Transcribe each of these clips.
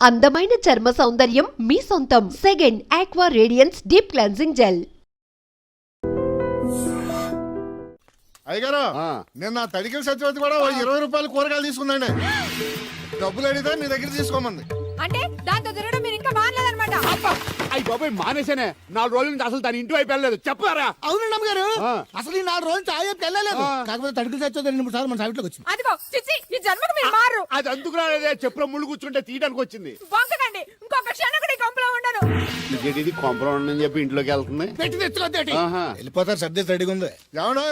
అందమైన చర్మ సౌందర్యం మీ సొంతం. Second aqua radiance deep cleansing gel. అయ్యగారు నిన్న తడికల సత్యవతి కూడా 20 రూపాయలు కూరగాయలు తీసుకుందండి. డబ్బులు అడిగితే నీ దగ్గర తీసుకోమంది. అంటే దాంతో తిరగడం మీరు ఇంకా మానలేదన్నమాట. అయ్యి బాబాయ్ మానేసేనే 4 రోజుల నుంచి అసలు దాని ఇంటి వైపు వెళ్ళలేదు చెప్పారా? అవునండి అమ్మగారు, అసలు ఈ 4 రోజులు చాయ్ వెళ్ళలేదు. కాకపోతే తడికలు సత్యవతి 2-3 సార్లు మన సైట్లోకి వచ్చింది. అదిగో చిచ్చి ఈ జన్మకు మీరు మారు. అది అందుకు రాలేదే, చెప్పులో ముళ్ళు కూర్చుంటే తీయడానికి వచ్చింది. వంకకండి, ఇంకొక క్షణం కూడా ఈ కంపలో ఉండను. ఇది కొంపలో ఉండని చెప్పి ఇంట్లోకి వెళ్తుంది. పెట్టి తెచ్చుకోద్దేటి వెళ్ళిపోతారు. సర్ది రెడీగా ఉంది. ఏమన్నా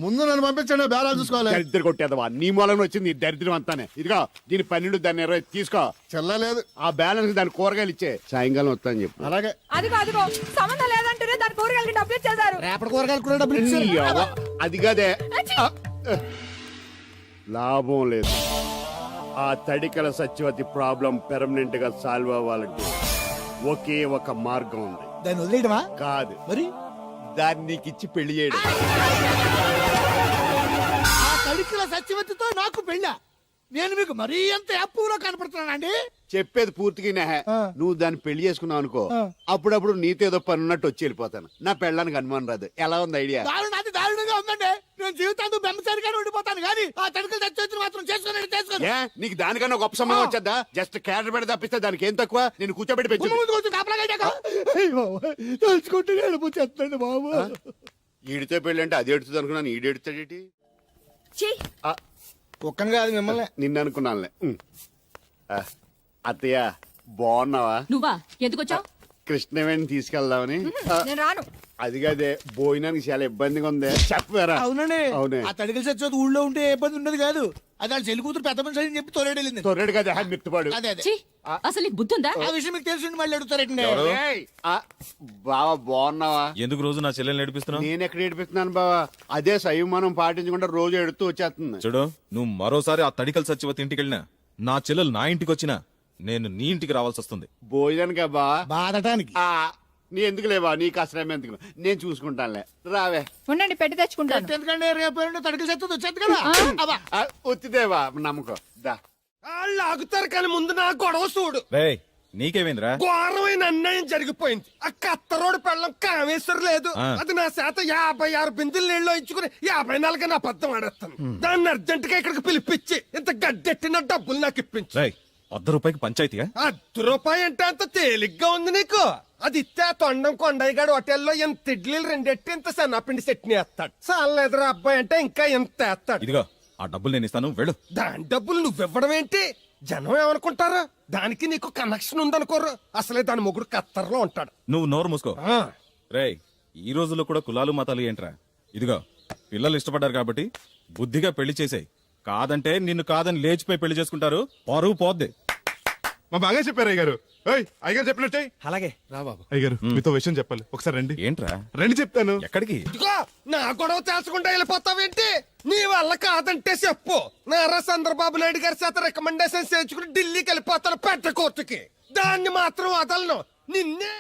ముందు నన్ను పంపించండి, బేరాలు చూసుకోవాలి. దరిద్ర కొట్టేదవా నీ మూలంలో వచ్చింది ఈ దరిద్రం అంతానే. ఇదిగో దీని 12 దాన్ని 20 తీసుకో. చెల్లలేదు ఆ బ్యాలెన్స్ దాని కూరగాయలు ఇచ్చే సాయంకాలం వస్తాను చెప్పు. అలాగే. అదిగో అదిగో సంబంధం లేదంటేనే దాని కూరగాయలకి డబ్బులు ఇచ్చేశారు. రేపటి కూరగాయలు కూడా డబ్బులు ఇచ్చారు. అది కదే లాభం లేదు. ఆ తడికల సత్యవతి ప్రాబ్లం పెర్మనెంట్ గా సాల్వ్ అవ్వాలంటే ఒకే ఒక మార్గం ఉంది. దాన్ని వదిలేయడమా? కాదు మరి దాన్ని నీకిచ్చి పెళ్లి చేయడం. ఆ తడికల సత్యవతితో నాకు పెళ్ళా? నేను మీకు మరీ ఎంత అప్పులో కనపడుతున్నానండి. చెప్పేది పూర్తిగా నువ్వు దాన్ని పెళ్లి చేసుకున్నావు అనుకో, అప్పుడప్పుడు నీతో ఏదో పని ఉన్నట్టు వచ్చి వెళ్ళిపోతాను. నా పెళ్ళానికి అనుమానం రాదు. ఎలా ఉంది ఐడియా? అది దారుణంగా ఉందండి. నేను జీవితాంతం బెమ్మసారిగానే ఉండిపోతాను కానీ ఆ తడికల సత్యవతిని మాత్రం చేసుకోను. నీకు దానికన్నా గొప్ప సమయం వచ్చేద్దా? జస్ట్ క్యారెట్ పెట్టి తప్పిస్తే దానికి ఏం తక్కువ? నేను కూర్చోబెట్టి పెంచు. తలుచుకుంటే ఏడిపోతుంది బాబు. ఈడితో పెళ్ళి అంటే అది ఎడుతుంది అనుకున్నాను, ఈడు ఎడుతాడేటి? కుక్కను కాదు మిమ్మల్ని. నిన్ను అనుకున్నానులే. అత్తయ్య బాగున్నావా? నువ్వా ఎందుకు వచ్చావు? కృష్ణవేణి తీసుకెళ్దామని. నేను రాను. అది కాదే భోజనానికి చాలా ఇబ్బందిగా ఉంది చెప్పారా? అవునండి. అవునే. ఆ తడికల సత్యవతి ఊళ్ళో ఉంటే ఏ ఇబ్బంది ఉండదు కాదు. అది వాళ్ళ చెల్లి కూతురు పెద్ద మనిషి అని చెప్పి తొలెడెళ్ళింది. తొర్రెడు కదా మిత్తుపాడు. అదే అదే. అసలు నీకు బుద్ధి ఉందా? ఆ విషయం మీకు తెలిసి మళ్ళీ అడుగుతారండి. బావా బాగున్నావా? ఎందుకు రోజు నా చెల్లెల్ని ఏడిపిస్తున్నావు? నేను ఎక్కడ ఏడిపిస్తున్నాను బావా? అదే సంయమనం పాటించకుండా రోజు ఎడుతూ వచ్చేస్తుంది. చూడు, నువ్వు మరోసారి ఆ తడికల సత్యవతి ఇంటికి వెళ్ళినా, నా చెల్లెలు నా ఇంటికి వచ్చినా నేను నీ ఇంటికి రావాల్సి వస్తుంది. భోజనానికి బావా? బాధటానికి. నీ ఎందుకు లేవా? నీకు అసలు ఎందుకు, నేను చూసుకుంటానులే. రావే. ఉండండి పెట్టి తెచ్చుకుంటాను. ఎందుకంటే రేపు తడికల సత్యవతి వచ్చేది కదా. వచ్చిదేవా నమ్మకం. దా వాళ్ళు ఆగుతారు కానీ ముందు నా గొడవ చూడు. రేయ్ నీకేమైందిరా? ఘోరమైన అన్యాయం జరిగిపోయింది. ఆ కత్తరోడు పెళ్ళం కామేశ్వర లేదు. అది నా శాత 56 బిందులు నీళ్ళు ఇచ్చుకుని 54 నా అబద్ధం ఆడేస్తాను. దాన్ని అర్జెంట్ గా ఇక్కడికి పిలిపించి ఇంత గడ్డెట్టిన డబ్బులు నాకు ఇప్పించు. రేయ్ ₹100 పంచాయతీయా? ₹1 అంటే అంత తేలిగ్గా ఉంది నీకు? అది ఇస్తే తొండం కొండయ్యగాడు హోటల్లో ఎంత ఇడ్లీలు 2 ఎట్టి ఇంత సన్నపిండి చట్నీ వేస్తాడు. చాలా ఎదురు అబ్బాయి అంటే ఇంకా ఎంత వేస్తాడు. ఇదిగో ఆ డబ్బులు నేను ఇస్తాను, వెళ్ళు. దాని డబ్బులు నువ్వివ్వడం ఏంటి? జనం ఏమనుకుంటారు? దానికి నీకు కనెక్షన్ ఉందనుకోరు. అసలే దాని మొగుడు కత్తర్లో ఉంటాడు. నువ్వు నోరు మూసుకో. రేయ్ ఈ రోజుల్లో కూడా కులాలు మతాలు ఏంట్రా? ఇదిగో పిల్లలు ఇష్టపడ్డారు కాబట్టి బుద్ధిగా పెళ్లి చేసాయి. కాదంటే నిన్ను కాదని లేచిపోయి పెళ్లి చేసుకుంటారు, పరువు పోద్ది. మా బాగా చెప్పారు అయ్యగారు. అయ్యగారు చెప్పినట్టే. అలాగే రా బాబు. అయ్యగారు మీతో విషయం చెప్పాలి, ఒకసారి రండి. ఏంట్రా? రండి చెప్తాను. ఎక్కడికి? ఇదిగో నా గొడవ తెలుసుకుంటా వెళ్ళిపోతావేంటి? నీ వల్ల కాదంటే చెప్పు. నారా చంద్రబాబు నాయుడు గారి చేత రికమెండేషన్ చేయించుకుని ఢిల్లీకి వెళ్ళిపోతాను పెద్ద కోర్టుకి. దాన్ని మాత్రం వదలను. నిన్నే.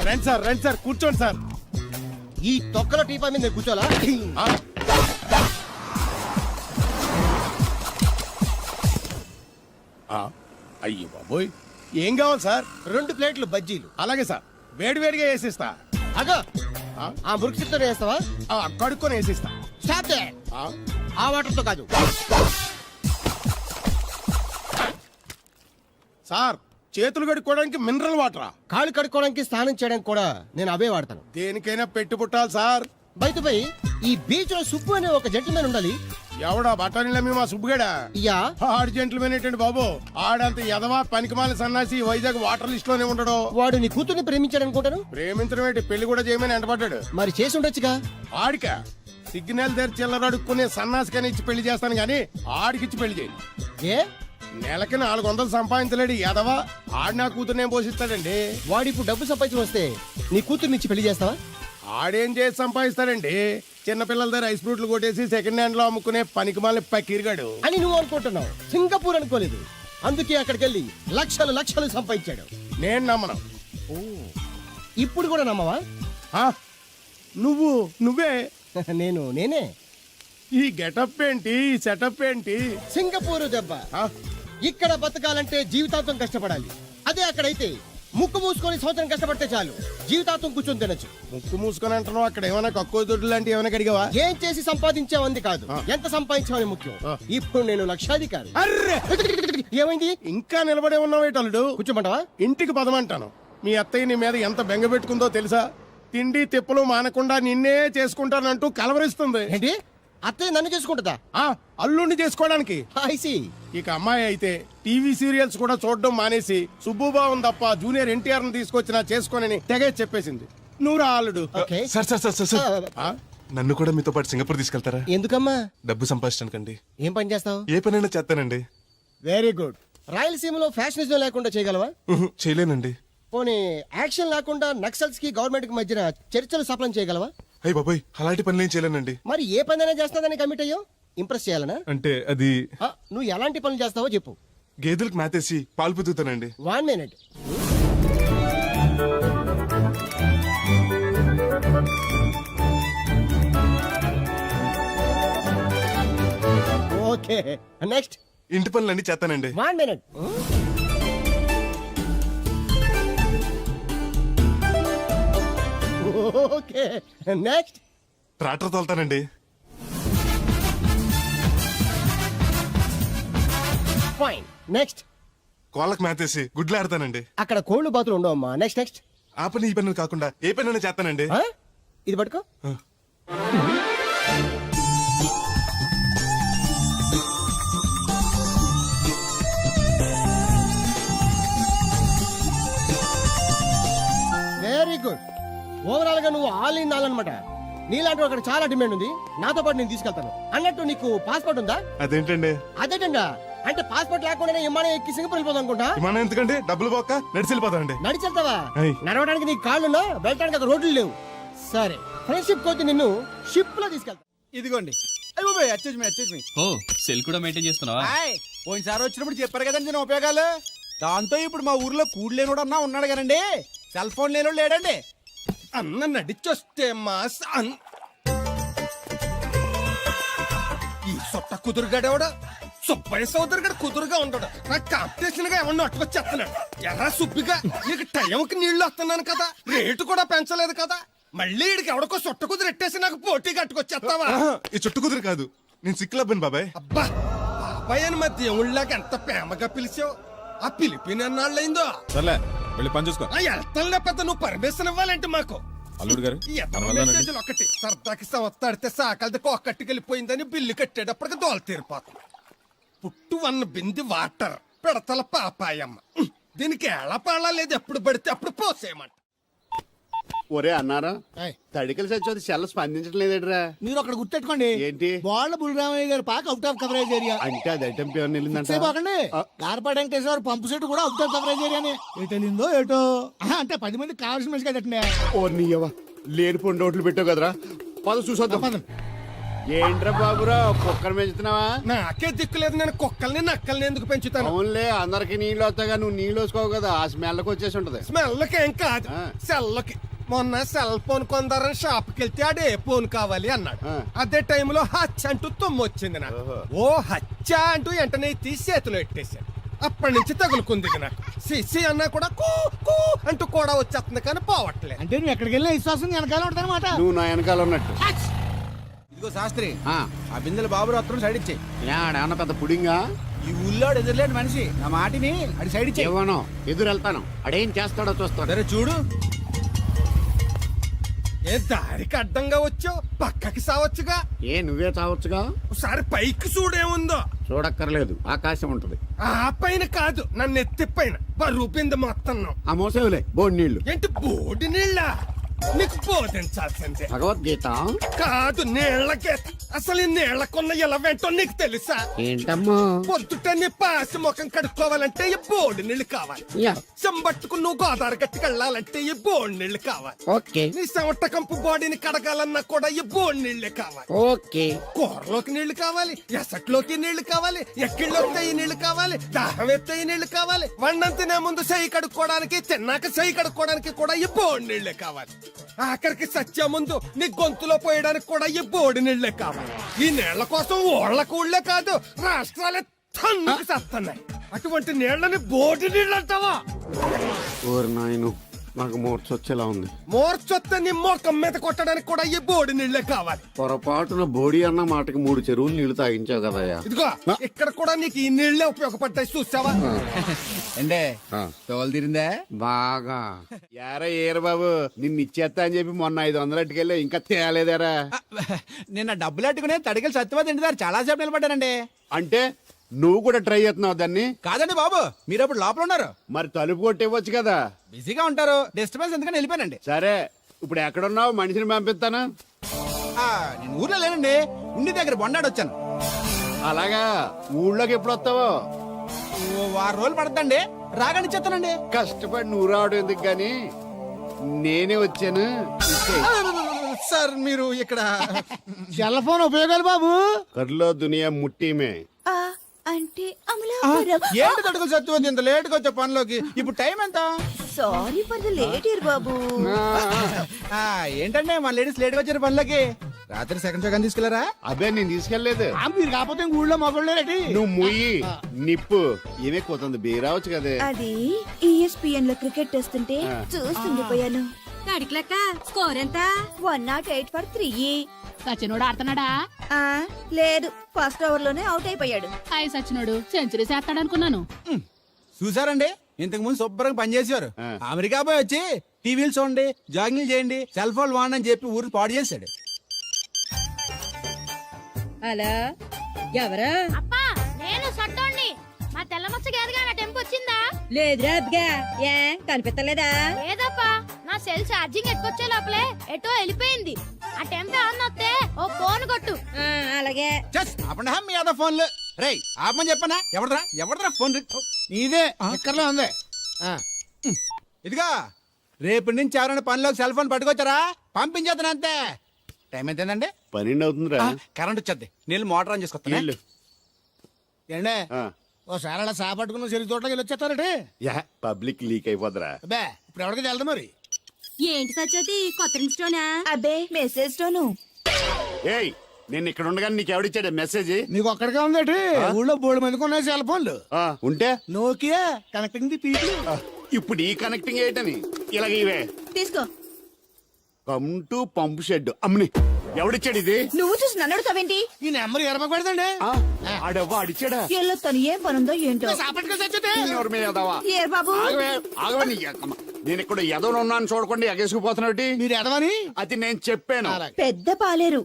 రండి సార్ కూర్చోండి సార్. ఈ తొక్కలో టీపా మీద కూర్చోలా? అయ్యి బాబోయ్, ఏం కావాలి సార్? 2 ప్లేట్లు బజ్జీలు. అలాగే సార్, వేడివేడిగా వేసిస్తా. అగో ఆ మురికి తో వేస్తావా? కడుక్కొని వేసిస్తా. స్టాప్ దే. ఆ వాటర్ తో కాదు సార్, చేతులు కడుక్కోవడానికి మినరల్ వాటరా? కాళ్ళు కడుక్కోవడానికి స్నానం చేయడానికి కూడా నేను అవే వాడతాను. దేనికైనా పెట్టి పుట్టాలి సార్. బయటపై ఈ బీచ్ లో సుబ్బు అనే ఒక జెంటిల్మెన్ ఉండాలి. ఎవడా బఠానీల మీ మా సుబ్బుగడా? యా. ఆడు జెంట్లమెన్ ఏంటండి బాబు? ఆడంత ఎదవా పనికిమాల సన్నాసి వైజాగ్ వాటర్ లిస్ట్ లోనే ఉండడు. వాడు నీ కూతుర్ని ప్రేమించాడు అనుకుంటాను. ప్రేమించడం ఏంటి, పెళ్లి కూడా చేయమని ఎంటపడ్డాడు. మరి చేసి ఉండొచ్చుగా. ఆడిక సిగ్నల్ దగ్గర చిల్లర అడుక్కునే సన్నాసికని ఇచ్చి పెళ్లి చేస్తాను గానీ ఆడికిచ్చి పెళ్లి చేయి. ఏ నెలకి 400 సంపాదించలేడు ఎదవా. ఆడి నా కూతురు ఏం పోషిస్తాడండి? వాడు ఇప్పుడు డబ్బు సంపాదించి వస్తే నీ కూతుర్ని ఇచ్చి పెళ్లి చేస్తావా? ఆడేం చేసి సంపాదిస్తాడండి? చిన్నపిల్లల దగ్గర ఐస్ ఫ్రూట్లు కొట్టేసి సెకండ్ హ్యాండ్ లో అమ్ముకునే పనికిమాల పకీర్గాడు అని నువ్వు అనుకుంటున్నావు. సింగపూర్ అనుకోలేదు. అందుకే అక్కడికి వెళ్ళి లక్షలు సంపాదించాడు. నేను నమ్మను. ఇప్పుడు కూడా నమ్మవా? నువ్వే నేనే ఈ గెటప్ ఏంటి ఈ సెటప్ ఏంటి? సింగపూరు దెబ్బ. ఇక్కడ బతకాలంటే జీవితాంతం కష్టపడాలి. అదే అక్కడైతే ముక్కు మూసుకొని సంవత్సరం కష్టపడితే చాలు, జీవితాంతం కూర్చొని తినచ్చు. ముక్కు మూసుకొని అంటున్నావు, అక్కడ ఏమైనా కక్కువ దొడ్డు లాంటి ఏమైనా కడిగావా? ఏం చేసి సంపాదించామంది కాదు, ఎంత సంపాదించామని ముఖ్యం. ఇప్పుడు నేను లక్షాధికారి. అర్రే ఏమైంది? ఇంకా నిలబడే ఉన్నావు ఏటల్లుడు? కూర్చోమంటావా? ఇంటికి పదమంటాను. మీ అత్తయ్య నీ మీద ఎంత బెంగ పెట్టుకుందో తెలుసా? తిండి తిప్పలు మానకుండా నిన్నే చేసుకుంటానంటూ కలవరిస్తుంది. ఏంటి, అత్తయ్య నన్ను చేసుకుంటుందా? ఆ అల్లుడిని చేసుకోవడానికి. ఐసి. ఇక అమ్మాయి అయితే టీవీ సీరియల్స్ కూడా చూడడం మానేసి సుబ్బుబాబుని తప్ప జూనియర్ ఎన్టీఆర్ ని తీసుకొచ్చినా చేసుకోనని తెగే చెప్పేసింది. నువ్వు రా అల్లుడు. ఓకే. సార్ ఆ? నన్ను కూడా మీతో పాటు సింగపూర్ తీసుకెళ్తారా? ఎందుకమ్మా? డబ్బు సంపాదించడానికండి. ఏం పని చేస్తావు? ఏ పనైనా చేస్తానండి. Very good. రాయలసీమలో ఫ్యాషనిజం లేకుండా చేయగలవా? చేయలేనండి. పోనీ యాక్షన్ లేకుండా నక్సల్స్ కి గవర్నమెంట్ కి మధ్యన చర్చలు సఫలం చేయగలవా? అయ్యి బాబాయ్, అలాంటి పనులు ఏం చేయలేనండి. మరి ఏ పనైనా చేస్తాదని కమిట్ అయ్యో? ఇంప్రెస్ చేయాలనా? అంటే అది నువ్వు ఎలాంటి పనులు చేస్తావో చెప్పు. గేదెలకు మేతేసి పాలు పుతుతానండి. 1 minute. Okay, next. ఇంటి పనులన్నీ చేస్తానండి. 1 minute. Okay, next. ట్రాక్టర్ తోలుతానండి. Fine, next. కోళ్ళకు మేతేసి గుడ్లు ఆడతానండి. అక్కడ కోళ్ళు బాతులు ఉండవమ్మా. Next next. ఆ పని ఈ పనులు కాకుండా ఏ పనైనా చేస్తానండి. ఇది పట్టుకో. Very good. ఓవరాల్ గా నువ్వు ఆల్ ఇన్ ఆల్ అనమాట. నీలాంటి అక్కడ చాలా డిమాండ్ ఉంది. నాతో పాటు నేను తీసుకెళ్తాను. అన్నట్టు నీకు పాస్పోర్ట్ ఉందా? అదేంటండి? అదేటంగా, అంటే పాస్పోర్ట్ లేకుండానే విమానం ఎక్కి సింగపూర్ వెళ్ళిపోదాం అనుకుంటా. విమానం ఎందుకంటే డబ్బులు పోక నడిచి వెళ్ళిపోతానండి. నడిచెళ్తావా? అయ్. నడవడానికి నీకు కాళ్ళున్నా, వెళ్ళడానికి అక్కడ రోడ్లు లేవు. సరే, ఫ్రెండ్షిప్ కొద్ది నిన్ను షిప్ లో తీసుకెళ్తా. ఇదిగోండి. ఓ సెల్ కూడా మెయింటైన్ చేస్తున్నావా? పోయినసారి వచ్చినప్పుడు చెప్పారు కదండి నేను ఉపయోగాలు. దాంతో ఇప్పుడు మా ఊర్లో కూడలేనోడు అన్నా ఉన్నాడు కదండి, సెల్ ఫోన్ లేనోడు లేడండి. అన్న నడిచొస్తే మాస్ ఈ సొట్ట కుదురుగాడేవాడు సుబ్బయ్య సోదరు గడు కుదురుగా ఉంటాడు. నాకు కాంపిటీషన్ గా ఏమన్నా అట్టుకొచ్చేస్తున్నాడు. ఎరా సుబ్బిగా, నీకు టైంకి నీళ్లు వస్తున్నాను కదా, రేటు కూడా పెంచలేదు కదా, మళ్ళీ ఇడికి ఎవడికో సొట్ట కుదురు ఎట్టేసి నాకు పోటీ కట్టుకొచ్చేస్తావా? ఈ చుట్టు కుదురు కాదు, నేను సిక్కులబ్బాను బాబాయ్. అబ్బా, బాబాయ్ అని మా దేవుళ్ళకి ఎంత ప్రేమగా పిలిచావు. ఆ పిలిపిన ఎన్నాళ్ళైందో. సర్లే వెళ్ళి పని చూసుకో. ఆ ఎడతల్లే పెద్ద నువ్వు పర్మిషన్ ఇవ్వాలంటే మాకు. అల్లుడు గారు ఈ ఎత్తన మన వల్లనండి. మెసేజ్లు ఒకటి సరదాకి సంవత్సరాడితే సాకలది కొక్కట్టుకెళ్ళిపోయిందని బిల్లు కట్టేటప్పటికి దోల తీరిపోతుంది. పుట్టు వన్న బింది వాటర్ పెడతల పాపాయమ్మ. దీనికి ఎలా పాడా లేదు, ఎప్పుడు పడితే అప్పుడు పోసేయమంట. ఒరే అన్నారా, తడికలు సచ్చి సెల్ స్పందించడం లేదేట్రా? మీరు అక్కడ గుర్తెట్టుకోండి. ఏంటి? బాళ్ళ బుల్రామయ్య గారి పాక అవుట్ ఆఫ్ కవరేజ్ ఏరియా. అంటే అది ఐటమ్ పేరు వెళ్ళిందంట. కార్పాడు వెంకటేశ్వర పంపు సెట్ కూడా అవుట్ ఆఫ్ కవరేజ్ ఏరియానే. ఎటు వెళ్ళిందో ఏటో. అంటే 10 మంది కావాల్సిన మనిషి కదండి. ఓ నీయవా, లేని పొండి నోట్లు పెట్టావు కదరా. పద చూసొద్దాం. ఏంట్రా బాబురా, కుక్కర్ పెంచుతున్నావా? నాకే దిక్కులేదు, నేను కుక్కల్ని నక్కల్ని ఎందుకు పెంచుతాను? అవునులే, అందరికి నీళ్ళు వస్తాగా, నువ్వు నీళ్ళు వేసుకోవు కదా, ఆ స్మెల్కి వచ్చేసి ఉంటది. స్మెల్కి ఏం కాదు, సెల్లకి. మొన్న సెల్ ఫోన్ కొందరని షాప్కి వెళ్తే ఆడే ఫోన్ కావాలి అన్నాడు. అదే టైంలో హచ్చ అంటూ తుమ్ము వచ్చింది నాకు. ఓ హచ్చ అంటూ వెంటనే తీసి చేతిలో ఎట్టేశాను. అప్పటి నుంచి తగులుకుంది ఇది నాకు. సిసి అన్నా కూడా కూ కూ అంటూ కూడా వచ్చేస్తుంది కానీ పోవట్లేదు. అంటే నువ్వు ఎక్కడికి వెళ్ళినా విశ్వాసం వెనకాల ఉంటానమాట. నువ్వు నా వెనకాల ఉన్నట్టు. ఇదిగో శాస్త్రి, ఆ బిందెలు బాబు రత్నం సైడ్ ఇచ్చే. ఏమన్నా పెద్ద పుడింగా? ఈ ఊళ్ళో ఎదురులేని మనిషి, నా మాటిని అడి సైడ్ ఇచ్చే. ఇవ్వను, ఎదురు వెళ్తాను, అడేం చేస్తాడో చూస్తాడు. సరే చూడు. ఏ దారికి అడ్డంగా వచ్చావు, పక్కకి సావచ్చుగా. ఏ నువ్వే చావచ్చుగా. ఒకసారి పైకి చూడేముందో. చూడక్కర్లేదు, ఆకాశం ఉంటది. ఆ పైన కాదు, నన్ను ఎత్తి పైన బరువు బింద మొత్తం. ఆ మోసేవులే బోడి నీళ్లు. ఏంటి బోడి నీళ్ళ? నీకు బోధించాల్సిందే. భగవద్గీత కాదు, నీళ్ళకే. అసలు ఈ నీళ్ళకున్న ఎలా వెంటో నీకు తెలుసా? ఏంటమ్మా? పొద్దుట నీ పాసి ముఖం కడుక్కోవాలంటే ఈ బోడి నీళ్లు కావాలి. చెంబట్టుకు నువ్వు గోదావరి గట్టికి వెళ్ళాలంటే ఈ బోడి నీళ్లు కావాలి. ఓకే. నీ చెమట కంపు బాడీని కడగాలన్నా కూడా ఈ బోడి నీళ్లే కావాలి. ఓకే. కూరలోకి నీళ్లు కావాలి, ఎసట్లోకి నీళ్లు కావాలి, ఎక్కిళ్ళొస్తే ఈ నీళ్లు కావాలి, దాహం ఎత్తే ఈ నీళ్లు కావాలి. వండం తినే ముందు చెయ్యి కడుక్కోవడానికి, తిన్నాక చెయ్యి కడుక్కోవడానికి కూడా ఈ బోడి నీళ్లే కావాలి. ఆఖరికి సత్య ముందు నీ గొంతులో పోయడానికి కూడా ఈ బోడి నీళ్లే కావాలి. ఈ నీళ్ల కోసం ఓళ్ళకు ఊళ్ళే కాదు, రాష్ట్రాలే తన్నుకు సస్తున్నాయి. అటువంటి నీళ్లని బోడి నీళ్ళు అంటావా? ఓరి నాయను, నాకు మూర్చొచ్చేలా ఉంది. మోర్చొత్త నీ మోకం మీద కొట్టడానికి కూడా ఈ బోడి నీళ్లే కావాలి. పొరపాటున బోడి అన్న మాటకి 3 చెరువులు నీళ్లు తాగించావు కదయ్యా. ఇదిగో ఇక్కడ కూడా నీకు ఈ నీళ్లే ఉపయోగపడతాయి, చూసావా? అంటే తోలు తీరిందా? బాగా యారా ఏరు బాబు, నిన్ను ఇచ్చేస్తా అని చెప్పి మొన్న 500 అట్టుకెళ్ళి ఇంకా తేలేదారా? నిన్న డబ్బులు అట్టుకునే తడికలు సత్యవతి ఇంటి దగ్గర చాలా సేపు నిలబడ్డానండి. అంటే నువ్వు కూడా ట్రై చేస్తున్నావు దాన్ని? కాదండి బాబు, మీరు అప్పుడు లోపల ఉన్నారు. మరి తలుపు కొట్టేవచ్చు కదా. బిజీగా ఉంటారు, డిస్టర్బెన్స్ ఎందుకని వెళ్ళిపోయానండి. సరే, ఇప్పుడు ఎక్కడున్నావు? మనిషిని పంపిస్తాను. నేను ఊర్లో లేనండి, ఉండి దగ్గర బొండాడు వచ్చాను. అలాగా, ఊళ్ళోకి ఎప్పుడు వస్తావో? ఓ 6 రోజులు పడద్దండి, రాగానే చెప్తానండి. కష్టపడి నువ్వు రావడం ఎందుకు గాని నేనే వచ్చాను. సార్ మీరు ఇక్కడ సెల్ ఫోన్ ఉపయోగాలు బాబు. కర్లో దునియా ముట్టిమే. అంటే ఏంటి తడుకులు సత్యవతి ఇంత లేట్ గా వచ్చే పనిలోకి? ఇప్పుడు టైం ఎంత? Sorry for the late year బాబు. ఏంటంటే మా లేడీస్ లేట్ గా వచ్చారు పనిలోకి. రాత్రి సెకండ్ షో కానీ తీసుకెళ్లారా? అబ్బే నేను తీసుకెళ్లేదు. మీరు కాకపోతే ఊళ్ళో మొగళ్ళేటి. నువ్వు ముయ్యి నిప్పు ఏమే కోతుంది బీరావచ్చు కదే. అది ESPN లో క్రికెట్ వస్తుంటే చూస్తుండిపోయాను. కడిక్లక్క స్కోర్ ఎంత? 108 for 3. సచినోడు ఆడుతున్నాడా? లేదు, ఫస్ట్ ఓవర్ లోనే అవుట్ అయిపోయాడు. హాయ్ సచినోడు సెంచరీ చేస్తాడనుకున్నాను. చూసారండి, ఇంతకు ముందు శుభ్రంగా పనిచేసేవారు. అమెరికా పోయి వచ్చి టీవీలు చూడండి, జాగింగ్ చేయండి, సెల్ ఫోన్ వాడండి అని చెప్పి ఊరు పాడు చేశాడు. అలా ఎవరా? అప్పా నేను సట్టోండి. మా తెల్ల మచ్చ గేదగా నా టెంపు వచ్చిందా? లేదురా అబ్బిగా, ఏ కనిపించలేదా? లేదప్పా, నా సెల్ ఛార్జింగ్ ఎక్కొచ్చే లోపలే ఎటో వెళ్ళిపోయింది. ఆ టెంపు ఏమన్నా వస్తే ఓ ఫోన్ కొట్టు. అలాగే. అప్పుడు మీ అదా ఫోన్లు రే ఆపమని చెప్పనా? ఎవడరా ఫోన్? ఇదే ఎక్కర్లో ఉంది. ఇదిగా రేపు నుంచి ఎవరైనా పనిలోకి సెల్ ఫోన్ పట్టుకొచ్చారా పంపించేస్తాను అంతే. టైం ఎంతేనండి? 12 అవుతుందిరా. కరెంట్ వచ్చేది, నీళ్ళు మోటార్ ఆన్ చేసుకొస్తాను. ఏండే ఓసారి అలా సాపట్టుకున్న చెరుకు తోటలోకి వెళ్ళి వచ్చేస్తారటే. Public leak అయిపోద్రా. అబ్బే ఇప్పుడు ఎవరికి వెళ్దాం మరి? ఏంటి సత్యవతి కొత్త ఇన్స్టోనా? అబ్బే మెసేజ్ తోను. ఏయ్, నేను ఇక్కడ ఉండగానే నీకు ఎవడిచ్చాడు మెసేజ్? నీకు ఒక్కడిగా ఉందటి? ఊళ్ళో 3 మందికి ఉన్నాయి సెల్ ఫోన్లు. ఉంటే నోకియా కనెక్టింగ్ ది పీపుల్. ఇప్పుడు ఈ కనెక్టింగ్ ఏంటని ఇలాగ ఇవే తీసుకో. Come to pump shed. అమ్మని ఎవడిచ్చాడు ఇది? నువ్వు చూసి నన్ను అడుగుతావేంటి? ఈ నెంబర్ ఎరమకు పెడతాండి. ఆడవ్వ అడిచాడా? ఎల్లో తను ఏం పనుందో ఏంటో. ఎవరి మీద ఎదవా? ఏ బాబు ఆగవే నీ అక్కమ్మ. నేను ఇక్కడ ఎదవను ఉన్నాను చూడకుండా ఎగేసుకుపోతున్నాడు. మీరు ఎదవని అది నేను చెప్పాను. పెద్ద పాలేరు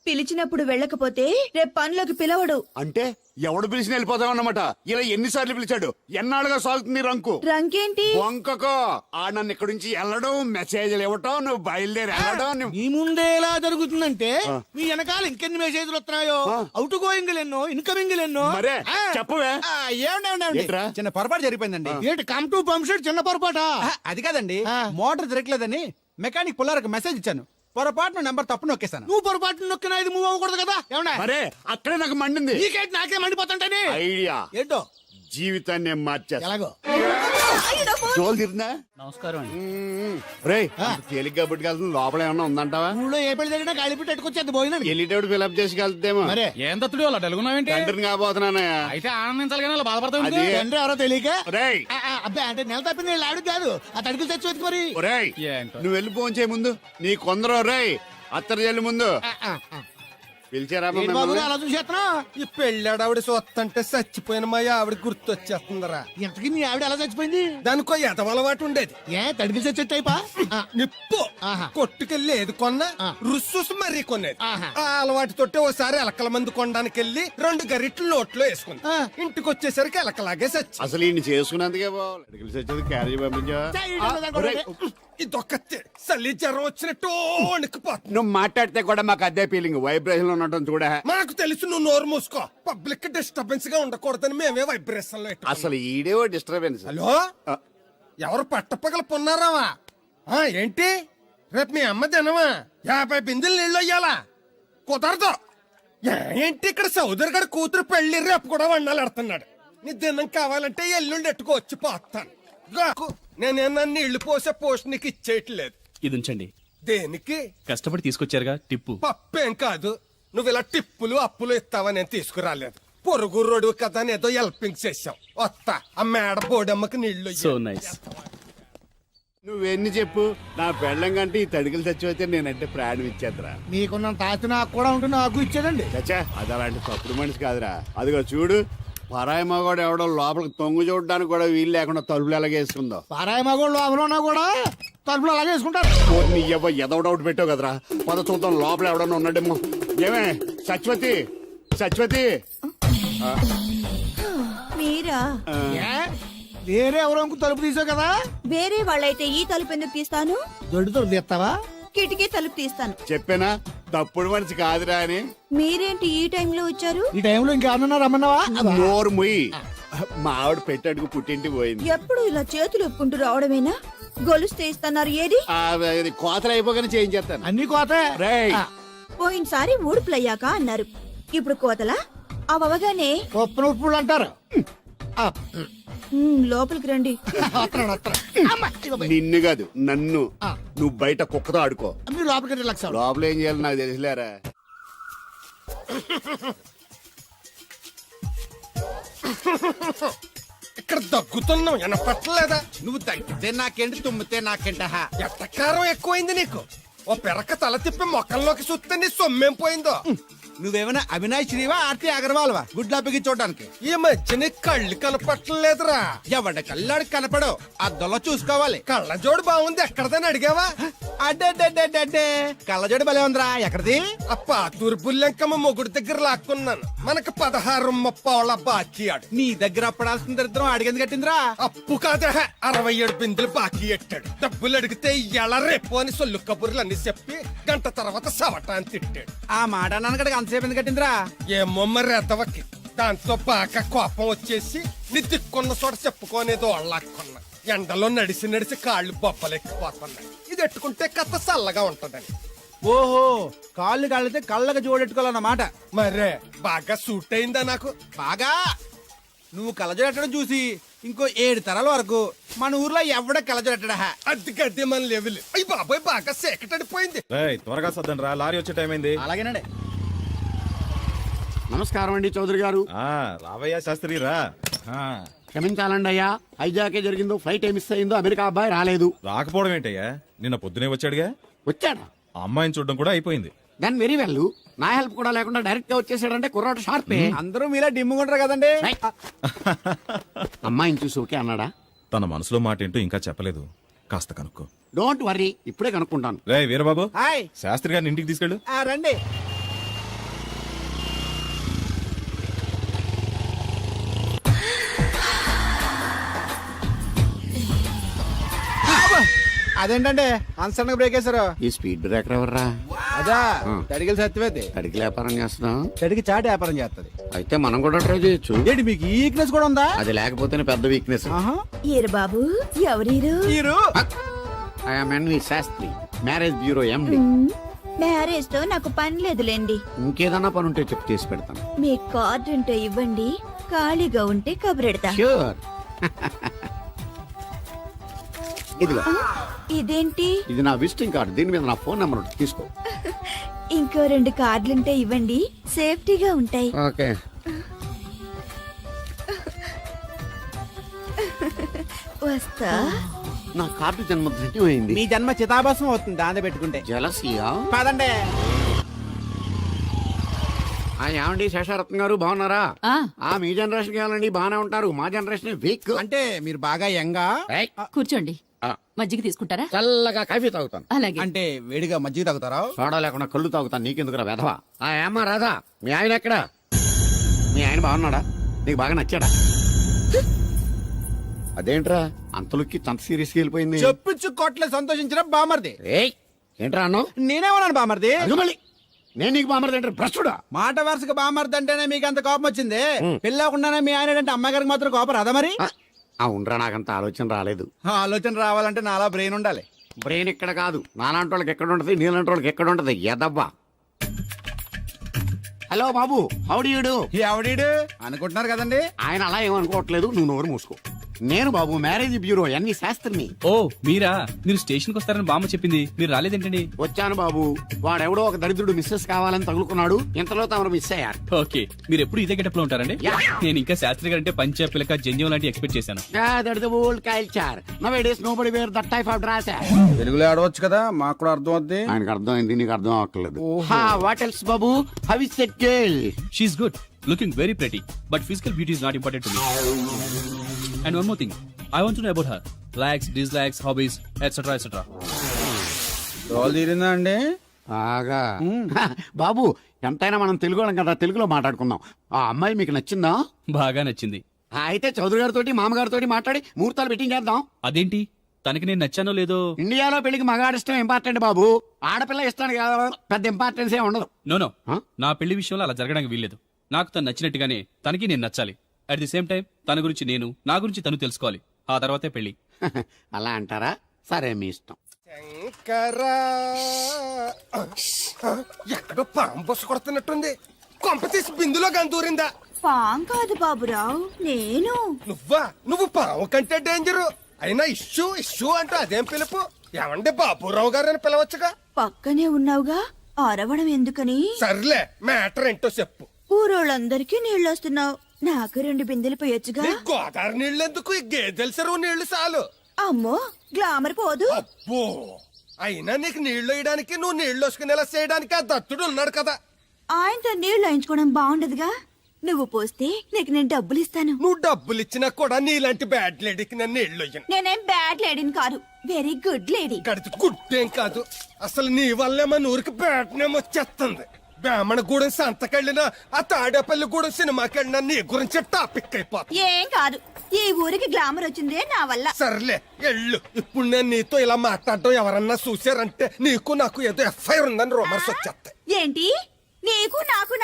పిలిచినప్పుడు వెళ్ళకపోతే రేపు పనులకు పిలవడు. అంటే ఎవడు పిలిచిన వెళ్ళిపోతావు అన్నమాట. ఇలా ఎన్నిసార్లు పిలిచాడు? ఎన్నాళ్ళుగా సాగుతుంది రంకు. రంకేంటి? వంకకో ఆ నన్ను ఇక్కడి నుంచి వెళ్ళడం, మెసేజ్లు ఇవ్వటం, నువ్వు బయలుదేరి వెళ్ళడం. మీ ముందే ఎలా జరుగుతుందంటే మీ వెనకాల ఇంకెన్ని మెసేజ్లు వస్తున్నాయో. అవుట్ గోయింగ్ ఎన్నో, ఇన్కమింగ్ ఎన్నో. మరే చెప్పవే. ఏంట్రా చిన్న పొరపాటు జరిగిపోయిందండి. ఏంటి కమ్ టు పంప్ షెడ్ చిన్న పొరపాట? అది కాదండి, మోటార్ తిరగలేదని మెకానిక్ పుల్లారకు మెసేజ్ ఇచ్చాను. పొరపాటున నెంబర్ తప్పు నొక్కేస్తాను. నువ్వు పొరపాటు నొక్కినా ఇది మూవ్ అవ్వకూడదు కదా. ఏమన్నా మరే అక్కడే నాకు మండింది. నీకేంటి నాకే మండిపోతుంటని ఐడియా ఏంటో జీవితాన్ని మార్చేస్తా. ఎలాగో జోలు తిరిగినా? నమస్కారం అండి. రే తేలిగ్గా పుట్టుకెళ్తుంది. లోపల ఏమన్నా ఉందంటావా? ఊళ్ళో ఏ పెళ్లి జరిగినా గాలిపెట్టి ఎట్టుకొచ్చేది పోయినా. వెళ్ళేటప్పుడు ఫిలప్ చేసి వెళ్తేమో. మరే ఏం తత్తుడు అలా తెలుగున్నావేంటి? తండ్రిని కాబోతున్నానయ్యా. అయితే ఆనందించాలి కానీ అలా బాధపడతావు. అది తండ్రి ఎవరో తెలియక. ఒరేయ్ అబ్బాయి అంటే నెల తప్పింది వీళ్ళు ఆవిడ కాదు. ఆ తడుకులు తెచ్చి వెతుకు మరి. ఒరేయ్ ఏంటో. నువ్వు వెళ్ళి ఫోన్ చేయ ముందు. నీ కొందరు రేయ్ అత్తరు చెల్లి ముందు పిలిచారా ఏంటి బాబు అలా చూసేస్తున్నా? ఈ పెళ్ళాడావిడ సొత్తంటే చచ్చిపోయిన మా ఆవిడ గుర్తొచ్చేస్తుందరా. ఇంతకీ నీ ఆవిడ ఎలా చచ్చిపోయింది? దానికో ఎదవలవాటు ఉండేది. ఏ తడికి చచ్చి టైపా? నిప్పు కొట్టుకెళ్ళి ఏది కొన్నా రుస్సుసు మరీ కొనేది. ఆ అలవాటుతోటే ఓసారి ఎలకల మందు కొనడానికి వెళ్ళి 2 గరిట్లు నోట్లో వేసుకుంది. ఇంటికి వచ్చేసరికి ఎలకలాగే సచ్చి. అసలు ఈయన చేసుకున్నందుకే బాగా క్యారేజ్ పంపించా. ఇదొక్కతే చలి జ్వరం వచ్చినట్టు వణికిపోతుంది. నువ్వు మాట్లాడితే కూడా మాకు అదే ఫీలింగ్. వైబ్రేషన్ లో ఉండటం చూడ. మాకు తెలుసు నువ్వు నోరు మూసుకో. పబ్లిక్ డిస్టర్బెన్స్ గా ఉండకూడదని మేమే వైబ్రేషన్ లో పెట్టాం. అసలు ఈడేవో డిస్టర్బెన్స్. హలో ఎవరు పట్టపగల పొన్నారావా? ఏంటి రేపు మీ అమ్మ తినవా? 50 బిందెలు నీళ్ళు అయ్యాలా? కుదరదు. ఏంటి ఇక్కడ సౌదరిగడ కూతురు పెళ్లి రేపు కూడా వండాలడుతున్నాడు. నీ దినం కావాలంటే ఎల్లుండి ఎట్టుకో వచ్చి పోతాను. నేనేనా నీళ్లు పోసే పోస్ట్ నీకు ఇచ్చేయట్లేదు. ఇది ఉంచండి. దేనికి? కష్టపడి తీసుకొచ్చారుగా టిప్పు. పప్పేం కాదు. నువ్వు ఇలా టిప్పులు అప్పులు ఇస్తావని నేను తీసుకురాలేదు. పొరుగు రోడ్డు కదా అని ఏదో హెల్పింగ్ చేసావు. వస్తా ఆ మేడ బోడమ్మకి నీళ్లు సో నైస్. నువ్వెన్ని చెప్పు, నా పెళ్ళం కంటే ఈ తడికలు చచ్చిపోతే నేనంటే ప్రాణం ఇచ్చేద్దరా. మీకున్నంత ఆస్తి నాకు కూడా ఉంటుంది, నాకు ఇచ్చేదండి. చచ్చా, అది అలాంటి తప్పుడు మనిషి కాదురా. అదిగో చూడు, పరాయి మగవాడు ఎవడో లోపలికి తొంగు చూడడానికి కూడా వీలు లేకుండా తలుపులు ఎలాగేసుకుందో. పారాయి మగోళ్ళు లోపల ఉన్నా కూడా తలుపులు అలాగే వేసుకుంటారు. నీ ఎవ ఎదవ డౌట్ పెట్టావు కదరా. పద చూద్దాం లోపల ఎవడన్నా ఉన్నాడేమో. ఏమే సత్యవతి, సత్యవతి. మీరా? వేరే ఎవరో ఇంకో తలుపు తీసావు కదా. వేరే వాళ్ళైతే ఈ తలుపు ఎందుకు తీస్తాను? దొడ్డు తలుపు తీస్తావా? కిటికీ తలుపు తీస్తాను. చెప్పానా తప్పుడు మనిషి కాదురా అని. మీరేంటి ఈ టైంలో వచ్చారు? ఈ టైంలో ఇంకేమన్నా రమ్మన్నావా? నోరు ముయ్యి. మా ఆవిడ పెట్టడుగు పుట్టింటికి పోయింది. ఎప్పుడు ఇలా చేతులు ఒప్పుకుంటూ రావడమేనా? గొలుస్తే ఇస్తున్నారు ఏది? ఇది కోతలు అయిపోగానే చేయించేస్తాను. అన్ని కోతే. రేయ్, పోయినసారి ఊడుపులయ్యాక అన్నారు, ఇప్పుడు కోతలా? అవగానే ఉప్పు ఉప్పులు అంటారు. లోపలికి రండి. నిన్ను కాదు నన్ను. నువ్వు బయట కుక్కతో ఆడుకో. మీరు లోపలికి రిలాక్స్ అవ్వండి. లోపల ఏం చేయాలి నాకు తెలిసిలేరా. ఇక్కడ దగ్గుతున్నావు వినపట్టలేదా? నువ్వు తగ్గితే నాకేంటి, తుమ్మితే నాకేంట. ఎట్టకారం ఎక్కువైంది నీకు. ఓ పెరక తల తిప్పి మొక్కల్లోకి చూస్తే నీ సొమ్మేం పోయిందో. నువ్వేమైనా అవినాష్ శ్రీవా, ఆర్తి అగర్వాల్వా గుడ్లా పిగి చూడడానికి? ఈ మధ్య నీ కళ్ళు కనపట్టలేదురా. ఎవడ కళ్ళాడు కనపడు, అద్దంలో చూసుకోవాలి. కళ్ళజోడు బాగుంది, ఎక్కడదని అడిగావా? అడ్డే కళ్ళజోడు భలే ఉందిరా. ఎక్కడిది? ఆ పాతూరు బుల్లెంకమ్మ మొగుడు దగ్గర లాక్కున్నాను. మనకు 16 బాకీ ఆడు. నీ దగ్గర అప్పడాల్సిన దరిద్రం అడిగింది కట్టిందిరా. అప్పు కాదా, 67 బిందులు బాకీ ఎట్టాడు. డబ్బులు అడిగితే ఎలా రేపు అని సొల్లు కబుర్లు అన్ని చెప్పి గంట తర్వాత సవటాన్ని తిట్టాడు. ఆ మాట నాన్నగడికి అంతసేపు ఎందుకు కట్టిందిరా? ఏమో మరి ఎదవకి. దాంతో బాగా కోపం వచ్చేసి నీ దిక్కున్న చోట చెప్పుకోనేదో వాళ్ళకున్నా. ఎండలో నడిసి నడిసి కాళ్ళు బొబ్బలెక్కిపోతున్నాయి. ఇది ఎట్టుకుంటే కథ చల్లగా ఉంటదని. ఓహో, కాళ్ళు కాళ్ళతే కళ్ళకు జోడెట్టుకోవాలన్నమాట. మరే బాగా సూట్ అయిందా నాకు? బాగా. నువ్వు కళ్ళజోడెట్టడం చూసి ఇంకో 7 తరాల వరకు మన ఊర్లో ఎవడ కళ్ళజోడెట్టడా. అది గడ్డి మన లెవెల్. అయ్యి బాబాయ్ బాగా సేకటడిపోయింది. రేయ్, త్వరగా సర్దండి రా, లారీ వచ్చే టైం అయింది. అలాగేనండి. నమస్కారం అండి చౌదరి గారు. రావయ్యా శాస్త్రి రా. క్షమించాలండి అయ్యా, హైజాకే జరిగిందో, ఫ్లైట్ మిస్ అయిందో, అమెరికా అబ్బాయి రాలేదు. రాకపోవడం ఏంటయ్యా, నిన్న పొద్దునే వచ్చాడుగా. వచ్చాడా? ఆ అమ్మాయిని చూడడం కూడా అయిపోయింది. దాని వెరీ వెల్. నా హెల్ప్ కూడా లేకుండా డైరెక్ట్ గా వచ్చేసాడంటే కుర్రాడు షార్పే. అందరూ మీలా డిమ్ముకుంటారు కదండి. అమ్మాయిని చూసి ఓకే అన్నాడా? తన మనసులో మాట ఏంటో ఇంకా చెప్పలేదు, కాస్త కనుక్కో. డోంట్ వర్రీ, ఇప్పుడే కనుక్కుంటాను. రే వీరబాబు, హాయ్. శాస్త్రి గారిని ఇంటికి తీసుకెళ్ళు. రండి. అదేంటంటే అన్సడన్ బ్రేక్ వేశారు. ఈ స్పీడ్ బ్రేకర్ ఎవర్రా? అదా తడిగిలి సత్యవేది. అడిగి వ్యాపారం చేస్తున్నాం. తడికి చాటి వ్యాపారం చేస్తది. అయితే మనం కూడా ట్రై చేయొచ్చు. ఏంటి మీకు ఈ వీక్నెస్ కూడా ఉందా? అది లేకపోతేనే పెద్ద వీక్నెస్. ఈరు బాబు, ఎవరీరు? మీరు I'm N V Sastry, marriage bureau MD. Marriage తో నాకు పని లేదులేండి. ఇంకేదన్నా పని ఉంటే చెప్పి చేసి పెడతాను. మీ కార్డు ఉంటే ఇవ్వండి, ఖాళీగా ఉంటే కబురెడతా. ష్యూర్. ఇదిగో, ఇదేంటి? ఇది నా విజిటింగ్ కార్డు. దీని మీద నా ఫోన్ నెంబర్ ఉంటుంది, తీసుకో. ఇంకో 2 కార్డులుంటే ఇవ్వండి, సేఫ్టీగా ఉంటాయి. ఓకే. వస్తా. నా కార్డు జన్మ ధన్యమైంది. మీ జన్మ చితాభాసం అవుతుంది దాన్ని పెట్టుకుంటే. జలసియా? పదండి. ఏమండి శేషారత్న గారు, బాగున్నారా? మీ జనరేషన్ కావాలండి, బాగానే ఉంటారు. మా జనరేషన్ వీక్. అంటే మీరు బాగా యంగా. కూర్చోండి, మజ్జిగ తీసుకుంటారా? చల్లగా కాఫీ తాగుతాను. అలాగే. అంటే వేడిగా మజ్జిగ తాగుతారా? సోడా లేకుండా కళ్ళు తాగుతాను. నీకెందుకురా వెధవా? ఏమ్మా రాధా, మీ ఆయన ఎక్కడా? మీ ఆయన బాగున్నాడా? నీకు బాగా నచ్చాడా? అదేంట్రా అంతలోకి అంత సీరియస్గా వెళ్ళిపోయింది? చెప్పుచ్చు కొట్ల సంతోషించిన బామర్ది. ఏంట్రా అన్నావు? నేనేమన్నాను బామర్ది? మళ్ళీ నేను నీకు బామర్ది అంటే భ్రష్టుడా? మాట వరుసగా బామర్ది అంటేనే మీకు అంత కోపం వచ్చింది. పిల్లకుండానే మీ ఆయన అంటే అమ్మాయి గారికి మాత్రం కోపం రాదా మరి? ఉండరా, నాకంత ఆలోచన రాలేదు. ఆలోచన రావాలంటే నాలా బ్రెయిన్ ఉండాలి. బ్రెయిన్ ఇక్కడ కాదు, నాలాంటి వాళ్ళకి ఎక్కడ ఉంటది, నీలాంటి వాళ్ళకి ఎక్కడ ఉంటది. ఎదవ్వా. హలో బాబు, హౌ డు యు డు? ఎవడీడు అనుకుంటున్నారు కదండి. ఆయన అలా ఏమనుకోవట్లేదు, నువ్వు నోరు మూసుకో. నేను బాబు మ్యారేజ్ బ్యూరో ఎన్ని శాస్త్రిని. ఓ మీరా? మీరు స్టేషన్ కి వస్తారని బామ్మ చెప్పింది, మీరు రాలేదేంటండి? వచ్చాను బాబు, వాడెవడో ఒక దరిద్రుడు మిస్సెస్ కావాలని తగులుకున్నాడు, ఇంతలో తమరు మిస్ అయ్యారు. ఓకే, మీరు ఎప్పుడు ఇదే గెటప్ లో ఉంటారండి? నేను ఇంకా శాస్త్రి గారు అంటే పంచ పిలక జంజం లాంటి ఎక్స్పెక్ట్ చేశాను. Old culture nowadays nobody wear that type of dress. తెలుగులో ఆడవచ్చు కదా, మాకు కూడా అర్థం అవుద్ది. ఆయనకు అర్థమైంది, నీకు అర్థం అవ్వట్లేదు. వాట్ ఎల్స్ బాబు? How is that girl? She is good, looking very pretty, but physical beauty is not important to me. And one more thing, I want to know about her likes, dislikes, hobbies, etcetera etcetera. Role తీరిందా అండి? బాగా. బాబు ఎంతైనా మనం తెలుగు వాళ్ళం కదా, తెలుగులో మాట్లాడుకుందాం. ఆ అమ్మాయి మీకు నచ్చిందా? బాగా నచ్చింది. అయితే చౌదరి గారితో మామగారితో మాట్లాడి ముహూర్తాలు పెట్టింగ్ చేద్దాం. అదేంటి, తనకి నేను నచ్చానో లేదో? ఇండియాలో పెళ్లికి మగాడి ఇష్టం ఇంపార్టెంట్ బాబు, ఆడపిల్ల ఇష్టానికి పెద్ద ఇంపార్టెన్స్ ఏ ఉండదు. నో నా పెళ్లి విషయంలో అలా జరగడానికి వీల్లేదు. నాకు తను నచ్చినట్టుగానే తనకి నేను నచ్చాలి. అట్ ది సేమ్ టైం తన గురించి నేను, నా గురించి తను తెలుసుకోవాలి. ఆ తర్వాతే పెళ్లి. అలా అంటారా? సరే మీ ఇష్టం. శంకరా ఎక్కడో పాము బొస్స కొడుతున్నట్టుంది. కొంప తీసి బిందులో గందూరిందా? పాం కాదు బాబురావు, నేను. నువ్వు పాము కంటే డేంజరు. అయినా ఇష్యూ ఇష్యూ అంటూ అదేం పిలుపు? ఏమండి బాబురావు గారు అని పిలవచ్చుగా. పక్కనే ఉన్నావుగా, అరవడం ఎందుకని? సర్లే, మ్యాటర్ ఏంటో చెప్పు. ఊరోళ్ళందరికీ నీళ్ళొస్తున్నావు, నాకు 2 బిందెలు పోయొచ్చుగా. నీ గోదావరి నీళ్ళు ఎందుకు? ఈ గేదెల చెరువు నీళ్లు చాలు. అమ్మో, గ్లామర్ పోదు. అబ్బో, అయినా నీకు నీళ్లు వేయడానికి, నువ్వు నీళ్లు వసుకునేలా చేయడానికి ఆ దత్తుడు ఉన్నాడు కదా. ఆయనతో నీళ్లు వేయించుకోవడం బాగుండదుగా. నువ్వు పోస్తే నీకు నేను డబ్బులు ఇస్తాను. నువ్వు డబ్బులు ఇచ్చినా కూడా నీలాంటి బ్యాడ్ లేడీకి నేను నీళ్లు వేయను. నేనేం బ్యాడ్ లేడీని కాదు, వెరీ గుడ్ లేడీ. గడిచి గుడ్డేం కాదు. అసలు నీ వల్లే మన ఊరికి బ్యాడ్ నేమ్ వచ్చేస్తుంది. బ్రాహ్మణగూడెం సంతకెళ్ళినా, ఆ తాడేపల్లిగూడెం సినిమాకెళ్ళినా నీ గురించి టాపిక్ అయిపోతుంది. ఏం కాదు, ఈ ఊరికి గ్లామర్ వచ్చిందే నా వల్ల. సర్లే ఎళ్ళు. ఇప్పుడు నేను నీతో ఇలా మాట్లాడటం ఎవరన్నా చూసారంటే నీకు నాకు ఏదో ఎఫ్ఐఆర్ ఉందని రూమర్స్ వచ్చేస్తాయి. ఏంటి? నీకు నాకు